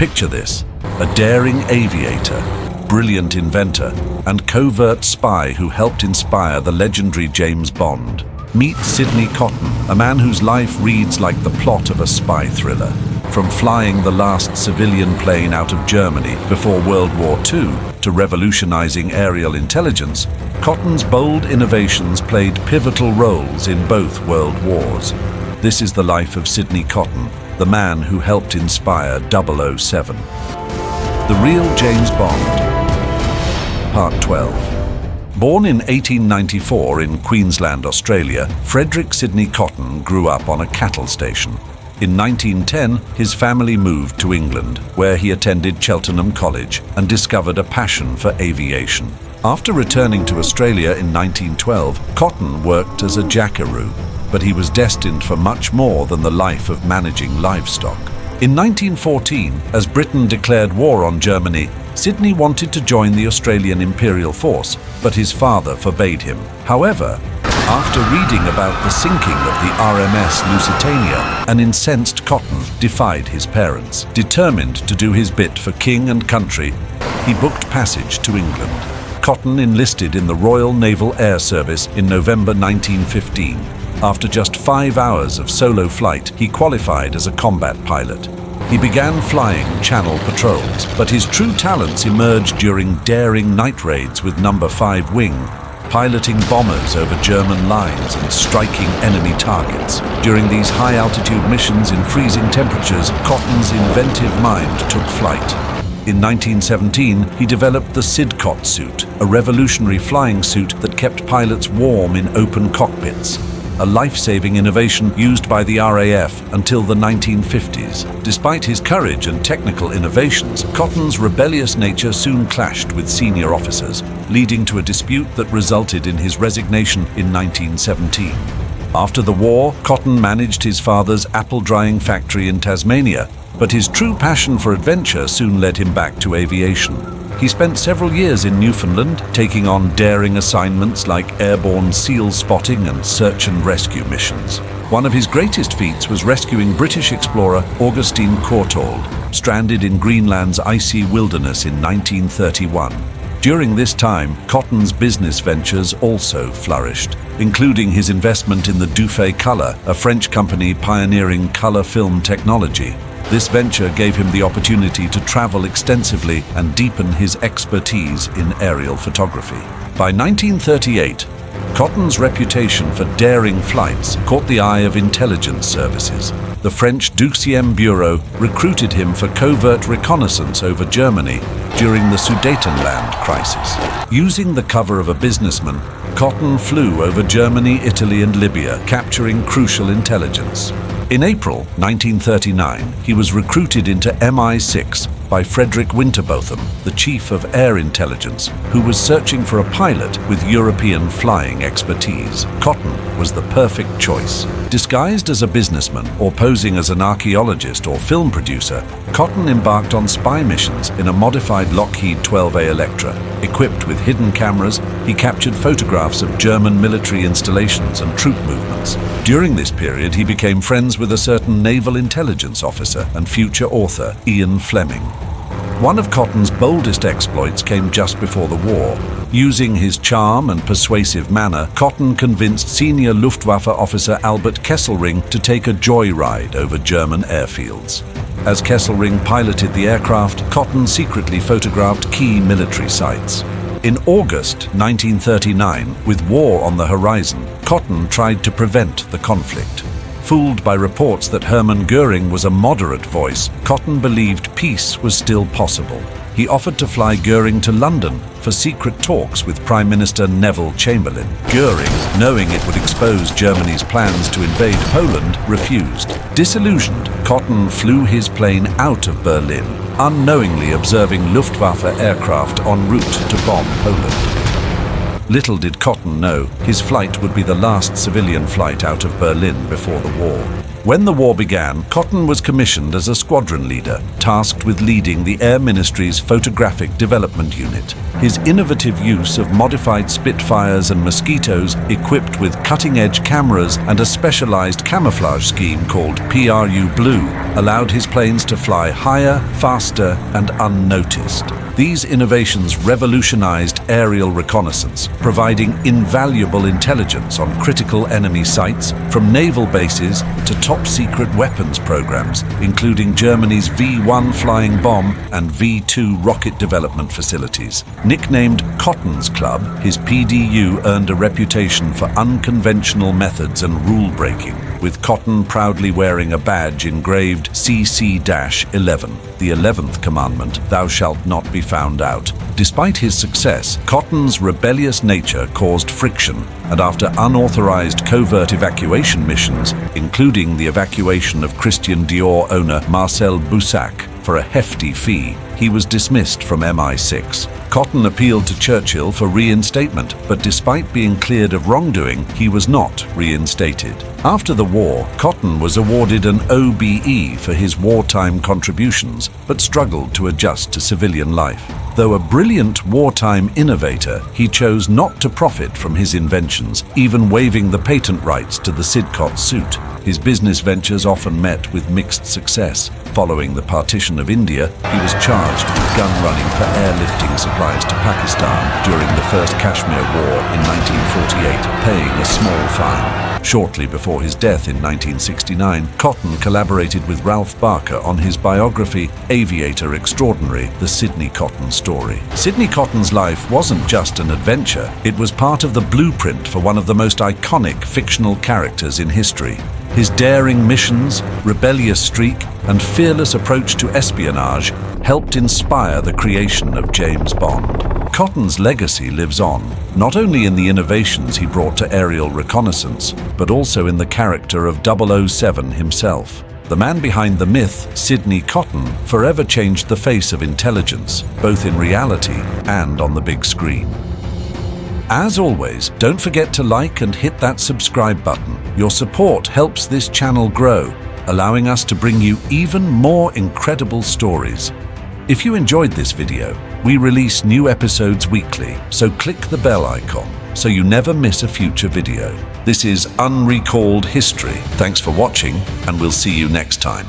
Picture this: a daring aviator, brilliant inventor, and covert spy who helped inspire the legendary James Bond. Meet Sidney Cotton, a man whose life reads like the plot of a spy thriller. From flying the last civilian plane out of Germany before World War II to revolutionizing aerial intelligence, Cotton's bold innovations played pivotal roles in both world wars. This is the life of Sidney Cotton, the man who helped inspire 007. The Real James Bond. Part 12. Born in 1894 in Queensland, Australia, Frederick Sidney Cotton grew up on a cattle station. In 1910, his family moved to England, where he attended Cheltenham College and discovered a passion for aviation. After returning to Australia in 1912, Cotton worked as a jackaroo, but he was destined for much more than the life of managing livestock. In 1914, as Britain declared war on Germany, Sidney wanted to join the Australian Imperial Force, but his father forbade him. However, after reading about the sinking of the RMS Lusitania, an incensed Cotton defied his parents. Determined to do his bit for king and country, he booked passage to England. Cotton enlisted in the Royal Naval Air Service in November 1915. After just 5 hours of solo flight, he qualified as a combat pilot. He began flying channel patrols, but his true talents emerged during daring night raids with No. 5 Wing, piloting bombers over German lines and striking enemy targets. During these high-altitude missions in freezing temperatures, Cotton's inventive mind took flight. In 1917, he developed the Sidcot suit, a revolutionary flying suit that kept pilots warm in open cockpits, a life-saving innovation used by the RAF until the 1950s. Despite his courage and technical innovations, Cotton's rebellious nature soon clashed with senior officers, leading to a dispute that resulted in his resignation in 1917. After the war, Cotton managed his father's apple drying factory in Tasmania, but his true passion for adventure soon led him back to aviation. He spent several years in Newfoundland, taking on daring assignments like airborne seal spotting and search and rescue missions. One of his greatest feats was rescuing British explorer Augustine Courtauld, stranded in Greenland's icy wilderness in 1931. During this time, Cotton's business ventures also flourished, including his investment in the Dufay Color, a French company pioneering color film technology. This venture gave him the opportunity to travel extensively and deepen his expertise in aerial photography. By 1938, Cotton's reputation for daring flights caught the eye of intelligence services. The French 2e Bureau recruited him for covert reconnaissance over Germany during the Sudetenland crisis. Using the cover of a businessman, Cotton flew over Germany, Italy, and Libya, capturing crucial intelligence. In April 1939, he was recruited into MI6 by Frederick Winterbotham, the chief of air intelligence, who was searching for a pilot with European flying expertise. Cotton was the perfect choice. Disguised as a businessman or posing as an archaeologist or film producer, Cotton embarked on spy missions in a modified Lockheed 12A Electra. Equipped with hidden cameras, he captured photographs of German military installations and troop movements. During this period, he became friends with a certain naval intelligence officer and future author, Fleming. One of Cotton's boldest exploits came just before the war. Using his charm and persuasive manner, Cotton convinced senior Luftwaffe officer Albert Kesselring to take a joyride over German airfields. As Kesselring piloted the aircraft, Cotton secretly photographed key military sites. In August 1939, with war on the horizon, Cotton tried to prevent the conflict. Fooled by reports that Hermann Göring was a moderate voice, Cotton believed peace was still possible. He offered to fly Göring to London for secret talks with Prime Minister Neville Chamberlain. Göring, knowing it would expose Germany's plans to invade Poland, refused. Disillusioned, Cotton flew his plane out of Berlin, unknowingly observing Luftwaffe aircraft en route to bomb Poland. Little did Cotton know, his flight would be the last civilian flight out of Berlin before the war. When the war began, Cotton was commissioned as a squadron leader, tasked with leading the Air Ministry's Photographic Development Unit. His innovative use of modified Spitfires and Mosquitoes, equipped with cutting-edge cameras and a specialized camouflage scheme called PRU Blue, allowed his planes to fly higher, faster, and unnoticed. These innovations revolutionized aerial reconnaissance, providing invaluable intelligence on critical enemy sites, from naval bases to top-secret weapons programs, including Germany's V-1 flying bomb and V-2 rocket development facilities. Nicknamed Cotton's Club, his PDU earned a reputation for unconventional methods and rule-breaking, with Cotton proudly wearing a badge engraved CC-11, the 11th commandment, "Thou shalt not be found out." Despite his success, Cotton's rebellious nature caused friction, and after unauthorized covert evacuation missions, including the evacuation of Christian Dior owner Marcel Boussac for a hefty fee, he was dismissed from MI6. Cotton appealed to Churchill for reinstatement, but despite being cleared of wrongdoing, he was not reinstated. After the war, Cotton was awarded an OBE for his wartime contributions, but struggled to adjust to civilian life. Though a brilliant wartime innovator, he chose not to profit from his inventions, even waiving the patent rights to the Sidcot suit. His business ventures often met with mixed success. Following the partition of India, he was charged with gun running for airlifting supplies to Pakistan during the First Kashmir War in 1948, paying a small fine. Shortly before his death in 1969, Cotton collaborated with Ralph Barker on his biography, Aviator Extraordinary, The Sidney Cotton Story. Sidney Cotton's life wasn't just an adventure, it was part of the blueprint for one of the most iconic fictional characters in history. His daring missions, rebellious streak, and fearless approach to espionage helped inspire the creation of James Bond. Cotton's legacy lives on, not only in the innovations he brought to aerial reconnaissance, but also in the character of 007 himself. The man behind the myth, Sidney Cotton, forever changed the face of intelligence, both in reality and on the big screen. As always, don't forget to like and hit that subscribe button. Your support helps this channel grow, allowing us to bring you even more incredible stories. If you enjoyed this video, we release new episodes weekly, so click the bell icon so you never miss a future video. This is UnRecalled History. Thanks for watching, and we'll see you next time.